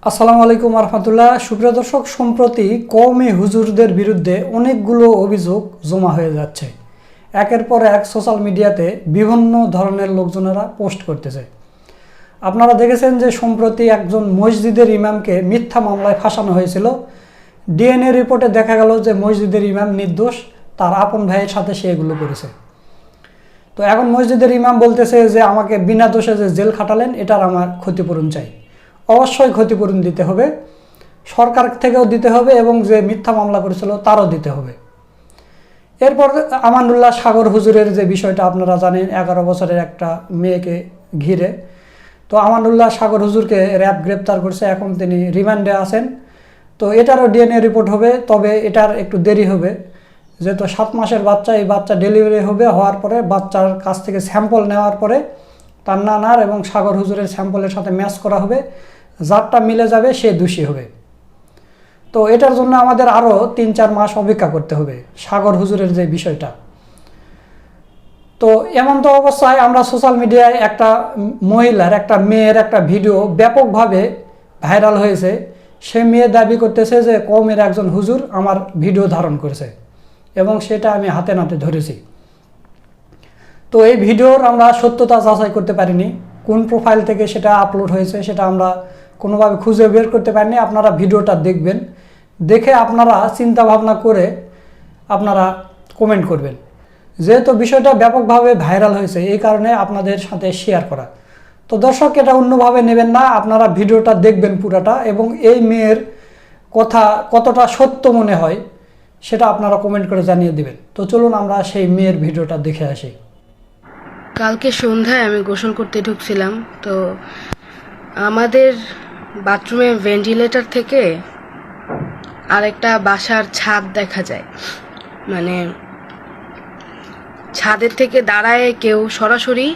আসসালামু আলাইকুম রহমতুল্লাহ। সুপ্রিয় দর্শক, সম্প্রতি কওমি হুজুরদের বিরুদ্ধে অনেকগুলো অভিযোগ জমা হয়ে যাচ্ছে। একের পর এক সোশ্যাল মিডিয়াতে বিভিন্ন ধরনের লোকজনেরা পোস্ট করতেছে। আপনারা দেখেছেন যে সম্প্রতি একজন মসজিদের ইমামকে মিথ্যা মামলায় ফাঁসানো হয়েছিল। ডিএনএ রিপোর্টে দেখা গেল যে মসজিদের ইমাম নির্দোষ, তার আপন ভাইয়ের সাথে সে এগুলো করেছে। তো এখন মসজিদের ইমাম বলতেছে যে আমাকে বিনা দোষে যে জেল খাটালেন এটার আমার ক্ষতিপূরণ চাই। অবশ্যই ক্ষতিপূরণ দিতে হবে, সরকার থেকেও দিতে হবে এবং যে মিথ্যা মামলা করেছিল তারও দিতে হবে। এরপর আমানুল্লাহ সাগর হুজুরের যে বিষয়টা আপনারা জানেন, 11 বছরের একটা মেয়েকে ঘিরে। তো আমানুল্লাহ সাগর হুজুরকে র্যাব গ্রেপ্তার করছে, এখন তিনি রিমান্ডে আছেন। তো এটারও ডিএনএ রিপোর্ট হবে, তবে এটার একটু দেরি হবে, যেহেতু 7 মাসের বাচ্চা। এই বাচ্চা ডেলিভারি হওয়ার পরে বাচ্চার কাছ থেকে স্যাম্পল নেওয়ার পরে তার নানার এবং সাগর হুজুরের স্যাম্পলের সাথে ম্যাচ করা হবে, যারটা মিলে যাবে সে দোষী হবে। তো এটার জন্য আমাদের আরও 3-4 মাস অপেক্ষা করতে হবে সাগর হুজুরের যে বিষয়টা। তো এমন তো অবস্থায় আমরা সোশ্যাল মিডিয়ায় একটা মহিলার, একটা মেয়ের একটা ভিডিও ব্যাপকভাবে ভাইরাল হয়েছে। সে মেয়ে দাবি করতেছে যে কওমের একজন হুজুর আমার ভিডিও ধারণ করেছে এবং সেটা আমি হাতে নাতে ধরেছি। তো এই ভিডিওর আমরা সত্যতা যাচাই করতে পারিনি, কোন প্রোফাইল থেকে সেটা আপলোড হয়েছে সেটা আমরা কোনোভাবে খুঁজে বের করতে পারিনি। আপনারা ভিডিওটা দেখবেন, দেখে আপনারা চিন্তা ভাবনা করে আপনারা কমেন্ট করবেন। যেহেতু বিষয়টা ব্যাপকভাবে ভাইরাল হয়েছে, এই কারণে আপনাদের সাথে শেয়ার করা। তো দর্শক, এটা অন্যভাবে নেবেন না, আপনারা ভিডিওটা দেখবেন পুরাটা, এবং এই মেয়ের কথা কতটা সত্য মনে হয় সেটা আপনারা কমেন্ট করে জানিয়ে দিবেন। তো চলুন আমরা সেই মেয়ের ভিডিওটা দেখে আসি। কালকে সন্ধ্যায় আমি গোসল করতে ঢুকছিলাম, তো আমাদের বাথরুমে ভেন্টিলেটর থেকে আরেকটা বাসার ছাদ দেখা যায়। মানে ছাদের থেকে দাঁড়ায় কেউ সরাসরি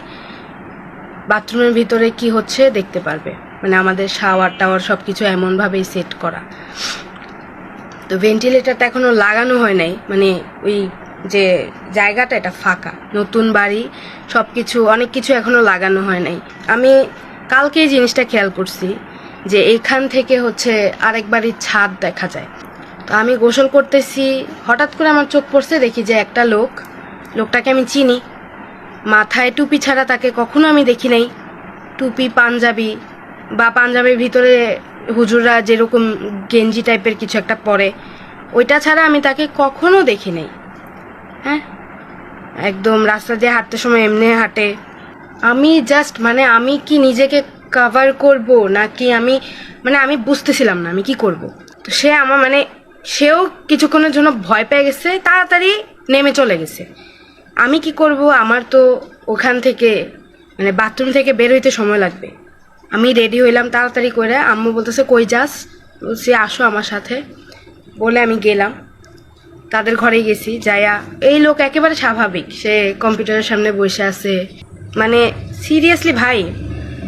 বাথরুমের ভিতরে কি হচ্ছে দেখতে পারবে। মানে আমাদের শাওয়ার টাওয়ার সব কিছু এমনভাবেই সেট করা। তো ভেন্টিলেটরটা এখনো লাগানো হয় নাই, মানে ওই যে জায়গাটা এটা ফাঁকা, নতুন বাড়ি, সব কিছু অনেক কিছু এখনো লাগানো হয় নাই। আমি কালকে এই জিনিসটা খেয়াল করছি যে এখান থেকে হচ্ছে আরেক বাড়ির ছাদ দেখা যায়। তো আমি গোসল করতেছি, হঠাৎ করে আমার চোখ পড়ছে, দেখি যে একটা লোকটাকে আমি চিনি, মাথায় টুপি ছাড়া তাকে কখনো আমি দেখি নাই। টুপি, পাঞ্জাবি বা পাঞ্জাবির ভিতরে হুজুররা যেরকম গেঞ্জি টাইপের কিছু একটা পরে, ওইটা ছাড়া আমি তাকে কখনো দেখি নাই। হ্যাঁ, একদম রাস্তা দিয়ে হাঁটতে সময় এমনি হাঁটে। আমি জাস্ট আমি কি নিজেকে কভার করব নাকি আমি বুঝতেছিলাম না আমি কি করব। তো সে আমার সেও কিছুক্ষণের জন্য ভয় পেয়ে গেছে, তাড়াতাড়ি নেমে চলে গেছে। আমি কি করব, আমার তো ওখান থেকে বাথরুম থেকে বের হইতে সময় লাগবে। আমি রেডি হইলাম তাড়াতাড়ি করে, আম্মু বলতেছে কই যাস, বলছি আসো আমার সাথে, বলে আমি গেলাম। তাদের ঘরে গেছি, যাইয়া এই লোক একেবারে স্বাভাবিক, সে কম্পিউটারের সামনে বসে আছে। সিরিয়াসলি ভাই,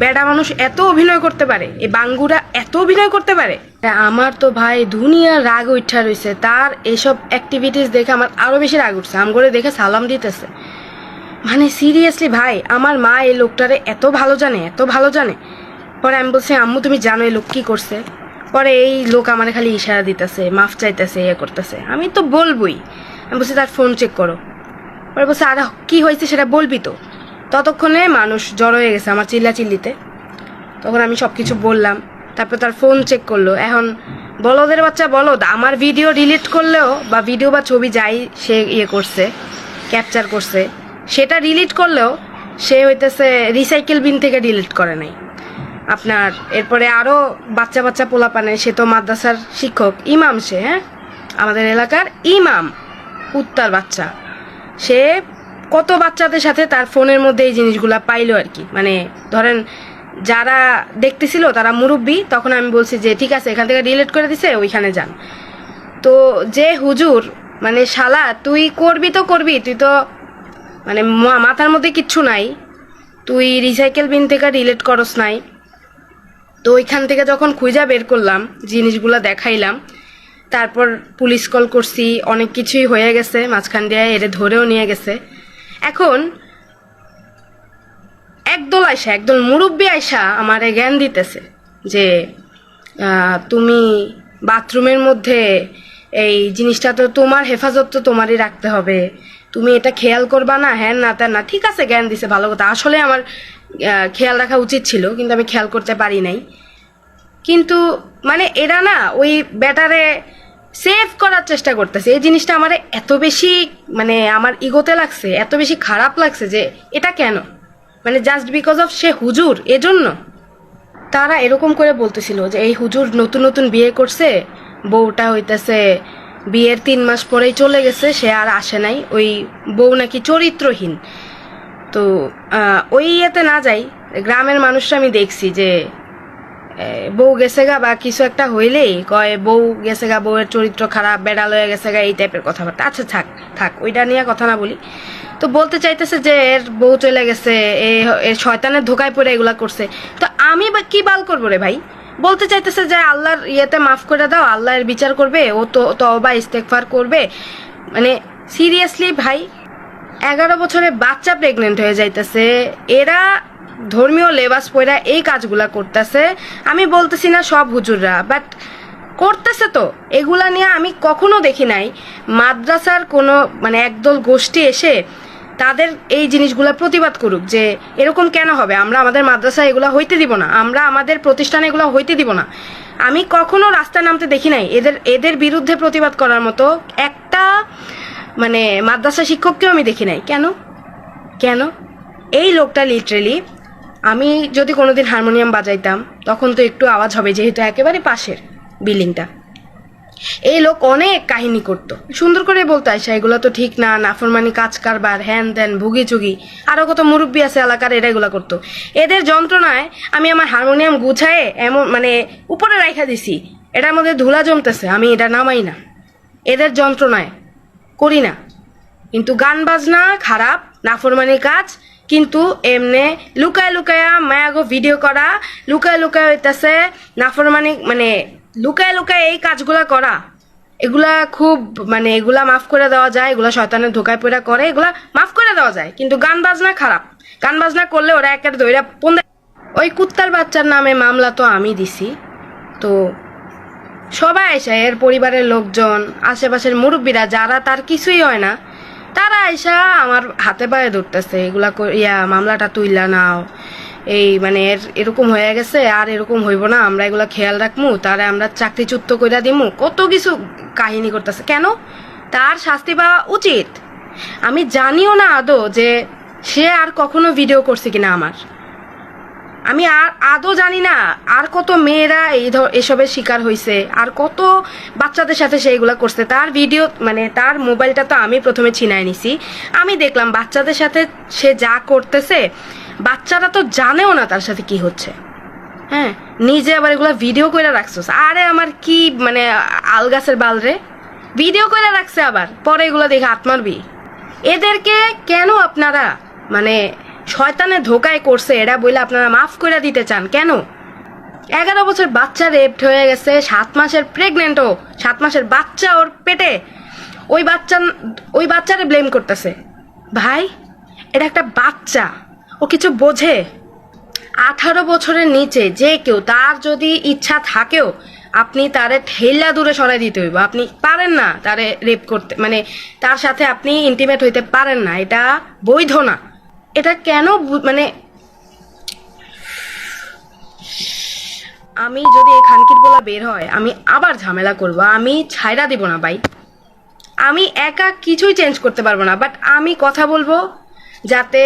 বেডা মানুষ এত অভিনয় করতে পারে, এই বাঙ্গুরা এত অভিনয় করতে পারে। আমার তো ভাই দুনিয়ার রাগ উঠা রয়েছে, তার এইসব অ্যাক্টিভিটিস দেখে আমার আরো বেশি রাগ উঠছে। আমগরে দেখে সালাম দিতেছে। সিরিয়াসলি ভাই, আমার মা এই লোকটারে এত ভালো জানে। পরে আমি বলছি আম্মু তুমি জানো এই লোক কি করছে? পরে এই লোক আমার খালি ইশারা দিতেছে, মাফ চাইতেছে, ইয়ে করতেছে। আমি তো বলবই, আমি বলছি তার ফোন চেক করো। পরে বলছে আর কি হয়েছে সেটা বলবি তো। ততক্ষণে মানুষ জড়ো হয়ে গেছে আমার চিল্লাচিল্লিতে। তখন আমি সবকিছু বললাম, তারপর তার ফোন চেক করলো। এখন বলদের বাচ্চা বলদ, আমার ভিডিও ডিলিট করলেও বা ভিডিও বা ছবি যাই সে ইয়ে করছে, ক্যাপচার করছে, সেটা ডিলিট করলেও সে হইতেছে রিসাইকেল বিন থেকে ডিলিট করে নাই আপনার। এরপরে আরও বাচ্চা পোলাপানে, সে তো মাদ্রাসার শিক্ষক, ইমাম, সে হ্যাঁ আমাদের এলাকার ইমাম, কুত্তার বাচ্চা। সে কত বাচ্চাদের সাথে তার ফোনের মধ্যে এই জিনিসগুলা পাইলো আর কি। ধরেন যারা দেখতেছিল তারা মুরব্বী, তখন আমি বলছি যে ঠিক আছে এখান থেকে ডিলিট করে দিছে, ওইখানে যান। তো যে হুজুর শালা তুই করবি তো করবি, তুই তো মাথার মধ্যে কিচ্ছু নাই, তুই রিসাইকেল বিন থেকে ডিলিট করস নাই। তো ওইখান থেকে যখন খুঁজা বের করলাম, জিনিসগুলা দেখাইলাম, তারপর পুলিশ কল করছি, অনেক কিছুই হয়ে গেছে মাঝখান দিয়ে, এরে ধরেও নিয়ে গেছে। এখন একদল মুরব্বী আয়সা আমারে জ্ঞান দিতেছে যে তুমি বাথরুমের মধ্যে এই জিনিসটা তো তোমার হেফাজত তো তোমারই রাখতে হবে, তুমি এটা খেয়াল করবা না, হ্যাঁ না তা না। ঠিক আছে, জ্ঞান দিছে, ভালো কথা। আসলে আমার খেয়াল রাখা উচিত ছিল, কিন্তু আমি খেয়াল করতে পারি নাই। কিন্তু মানে এরা না ওই ব্যাটারে সেভ করার চেষ্টা করতেছে। এই জিনিসটা আমার এত বেশি মানে আমার ইগোতে লাগছে, এত বেশি খারাপ লাগছে যে এটা কেন, মানে জাস্ট বিকজ অফ সে হুজুর, এজন্য তারা এরকম করে বলতেছিল যে এই হুজুর নতুন নতুন বিয়ে করছে, বউটা হইতেছে বিয়ের 3 মাস পরেই চলে গেছে, সে আর আসে নাই, ওই বউ নাকি চরিত্রহীন। তো ওই ইয়েতে না যাই, গ্রামের মানুষরা আমি দেখছি যে বউ গেছে গা বা কিছু একটা হইলেই কয় বউ গেছে গা, বউয়ের চরিত্র খারাপ, বেড়াল হয়ে গেছে গা, এই টাইপের কথাবার্তা। আচ্ছা থাক থাক, ওইটা নিয়ে কথা না বলি। তো বলতে চাইতেছে যে এর বউ চলে গেছে, এর শয়তানের ধোকায় পড়ে এগুলা করছে। তো আমি বা কি বাল করবো রে ভাই? বলতে চাইতেছে যে আল্লাহর ইয়েতে মাফ করে দাও, আল্লাহ এর বিচার করবে, ও তো তওবা ইস্তেগফার করবে। মানে সিরিয়াসলি ভাই, 11 বছরের বাচ্চা প্রেগনেন্ট হয়ে যাইতেছে, এরা ধর্মীয় লেবাস পরে এই কাজগুলা করতেছে। আমি বলতেছি না সব হুজুররা, বাট করতেছে তো। এগুলা নিয়ে আমি কখনো দেখি নাই মাদ্রাসার কোনো মানে একদল গোষ্ঠী এসে তাদের এই জিনিসগুলা প্রতিবাদ করুক যে এরকম কেন হবে, আমরা আমাদের মাদ্রাসা এগুলা হইতে দিব না, আমরা আমাদের প্রতিষ্ঠানে এগুলো হইতে দিব না। আমি কখনো রাস্তায় নামতে দেখি নাই এদের বিরুদ্ধে প্রতিবাদ করার মতো একটা মানে মাদ্রাসা শিক্ষককেও আমি দেখি নাই। কেন কেন? এই লোকটা লিটারেলি, আমি যদি কোনোদিন হারমোনিয়াম বাজাইতাম তখন তো একটু আওয়াজ হবে, যেহেতু একেবারে পাশের বিল্ডিংটা। এই লোক অনেক কাহিনী করতো, সুন্দর করে বলতো আয়সা এগুলো তো ঠিক না, নাফরমানি কাজ কারবার, হ্যান ত্যান, ভুগি চুগি, আরও কত মুরব্বী আছে এলাকার, এরা এগুলো করতো। এদের যন্ত্রণায় আমি আমার হারমোনিয়াম গুছায়ে এমন মানে উপরে রাখা দিছি, এটার মধ্যে ধুলা জমতেছে, আমি এটা নামাই না, এদের যন্ত্রণায় করি না। কিন্তু গান বাজনা খারাপ, নাফরমানি কাজ, কিন্তু এমনে লুকায় লুকায়া মায়াগো ভিডিও করা, লুকায় লুকায় হইতেছে নাফরমানি, মানে লুকায় লুকায় এই কাজগুলা করা, এগুলা খুব মানে এগুলা মাফ করে দেওয়া যায়, এগুলা শয়তানের ধোকায় পড়া করে, এগুলা মাফ করে দেওয়া যায়। কিন্তু গান বাজনা খারাপ, গান বাজনা করলে ওরা একটা দইরা ওই কুত্তার বাচ্চার নামে মামলা তো আমি দিছি। তো সবাই আইসা, এর পরিবারের লোকজন, আশেপাশের মুরব্বীরা, যারা তার কিছুই হয় না, তারা আইসা আমার হাতে পায়ে ধরতেছে, এগুলা মামলাটা তুইলা নাও, এই মানে এরকম হয়ে গেছে, আর এরকম হইব না, আমরা এগুলা খেয়াল রাখমু, তারে আমরা চাকরিচ্যুত কইরা দিমু, কত কিছু কাহিনী করতেছে। কেন? তার শাস্তি পাওয়া উচিত। আমি জানিও না আদৌ যে সে আর কখনো ভিডিও করছে কিনা আমার, আমি আর আদৌ জানি না আর কত মেয়েরা এসবের শিকার হয়েছে, আর কত বাচ্চাদের সাথে সে এগুলা করছে। তার ভিডিও মানে তার মোবাইলটা তো আমি প্রথমে ছিনাই নিছি, আমি দেখলাম বাচ্চাদের সাথে সে যা করতেছে, বাচ্চারা তো জানেও না তার সাথে কি হচ্ছে। হ্যাঁ, নিজে আবার এগুলা ভিডিও করে রাখছো। আরে আমার কি মানে আলগাছের বালরে, ভিডিও করে রাখছে, আবার পরে এগুলো দেখে হাত মারবি। এদেরকে কেন আপনারা মানে শয়তানের ধোকায় করছে এরা বলে আপনারা মাফ করে দিতে চান কেন? 11 বছর বাচ্চা রেপড হয়ে গেছে, 7 মাসের প্রেগনেন্টও, 7 মাসের বাচ্চা ওর পেটে, ওই বাচ্চারে ব্লেম করতেছে। ভাই, এটা একটা বাচ্চা, ও কিছু বোঝে? 18 বছরের নিচে যে কেউ, তার যদি ইচ্ছা থাকেও, আপনি তারে ঠেলা দূরে সরাই দিতে হইব। আপনি পারেন না তারে রেপ করতে, মানে তার সাথে আপনি ইন্টিমেট হইতে পারেন না, এটা বৈধ না। এটা কেন মানে আমি যদি এই খানকির বলা বের হয়, আমি আবার ঝামেলা করব, আমি ছাইরা দিব না ভাই। আমি একা কিছুই চেঞ্জ করতে পারবো না, বাট আমি কথা বলবো যাতে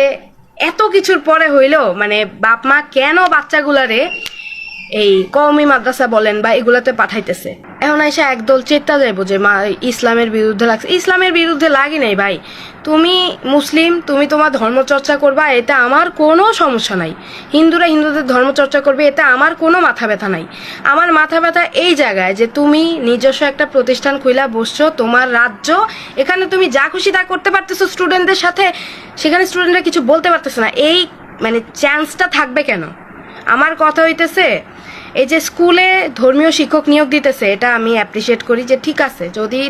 এত কিছুর পরে হইলেও মানে বাপ মা কেন বাচ্চাগুলারে এই কওমি মাদ্রাসা বলেন বা এগুলাতে পাঠাইতেছে। এখন এসে একদল চেতা যাইব যে মা ইসলামের বিরুদ্ধে লাগছে। ইসলামের বিরুদ্ধে লাগি নাই ভাই, তুমি মুসলিম, তুমি তোমার ধর্মচর্চা করবা, এতে আমার কোনো সমস্যা নাই। হিন্দুরা হিন্দুদের ধর্মচর্চা করবে, এতে আমার কোনো মাথা ব্যথা নাই। আমার মাথা ব্যথা এই জায়গায় যে তুমি নিজস্ব একটা প্রতিষ্ঠান খুইলা বসছো, তোমার রাজ্য, এখানে তুমি যা খুশি তা করতে পারতেছো স্টুডেন্টদের সাথে, সেখানে স্টুডেন্টরা কিছু বলতে পারতেছে না। এই মানে চান্সটা থাকবে কেন? আমার কথা হইতেছে এই যে স্কুলে ধর্মীয় শিক্ষক নিয়োগ দিতেছে, এটা আমি অ্যাপ্রিসিয়েট করি যে ঠিক আছে, যদি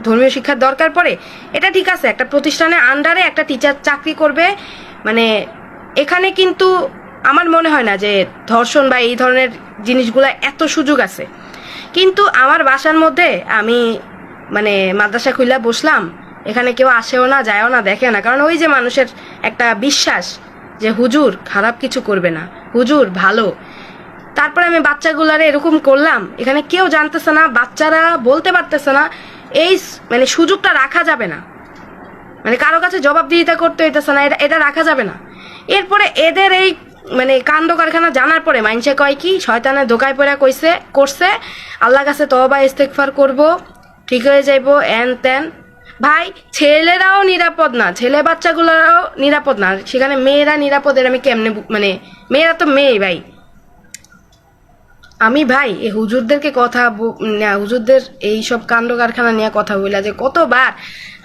ধর্মীয় শিক্ষার দরকার পড়ে এটা ঠিক আছে, একটা প্রতিষ্ঠানের আন্ডারে একটা টিচার চাকরি করবে, মানে এখানে কিন্তু আমার মনে হয় না যে ধর্ষণ বা এই ধরনের জিনিসগুলো এত সুযোগ আছে। কিন্তু আমার বাসার মধ্যে আমি মানে মাদ্রাসা খুইলা বসলাম, এখানে কেউ আসেও না, যায়ও না, দেখে না, কারণ ওই যে মানুষের একটা বিশ্বাস যে হুজুর খারাপ কিছু করবে না, হুজুর ভালো। তারপরে আমি বাচ্চাগুলারে এরকম করলাম, এখানে কেউ জানতেছে না, বাচ্চারা বলতে পারতেছে না, এই মানে সুযোগটা রাখা যাবে না, মানে কারো কাছে জবাবদিহিতা করতে হইতেছে না, এটা রাখা যাবে না। এরপরে এদের এই মানে কাণ্ড কারখানা জানার পরে মাইনসে কয় কি শয়তানের ধোকায় পড়া করছে, আল্লাহর কাছে তওবা ইস্তেগফার করব, ঠিক হয়ে যাইবো, এন তেন। ভাই ছেলেরাও নিরাপদ না, ছেলে বাচ্চাগুলোরাও নিরাপদ না, সেখানে মেয়েরা নিরাপদ, এর আমি কেমনে মানে মেয়েরা তো মেয়ে ভাই। আমি ভাই এই হুজুরদেরকে হুজুরদের এই সব কাণ্ড কারখানা নিয়ে কথা বইলা যে কতবার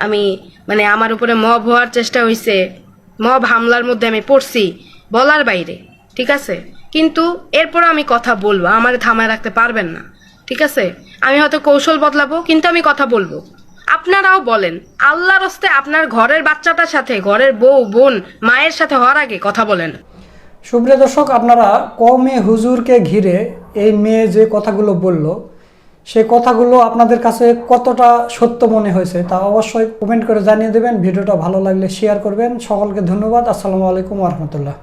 আমি মানে আমার উপরে মব হওয়ার চেষ্টা হয়েছে, মব হামলার মধ্যে আমি পড়ছি বলার বাইরে, ঠিক আছে। কিন্তু এরপরও আমি কথা বলবো, আমার থামায় রাখতে পারবেন না, ঠিক আছে। আমি হয়তো কৌশল বদলাবো, কিন্তু আমি কথা বলবো। আপনারাও বলেন আল্লাহর হস্তে আপনার ঘরের বাচ্চাটার সাথে, ঘরের বউ বোন মায়ের সাথে হওয়ার আগে কথা বলেন। সুপ্রিয় দর্শক, আপনারা কওমে হুজুরকে ঘিরে এই মেয়ে যে কথাগুলো বলল, সেই কথাগুলো আপনাদের কাছে কতটা সত্য মনে হয়েছে তা অবশ্যই কমেন্ট করে জানিয়ে দেবেন। ভিডিওটা ভালো লাগলে শেয়ার করবেন। সকলকে ধন্যবাদ। আসসালামু আলাইকুম ওয়া রাহমাতুল্লাহ।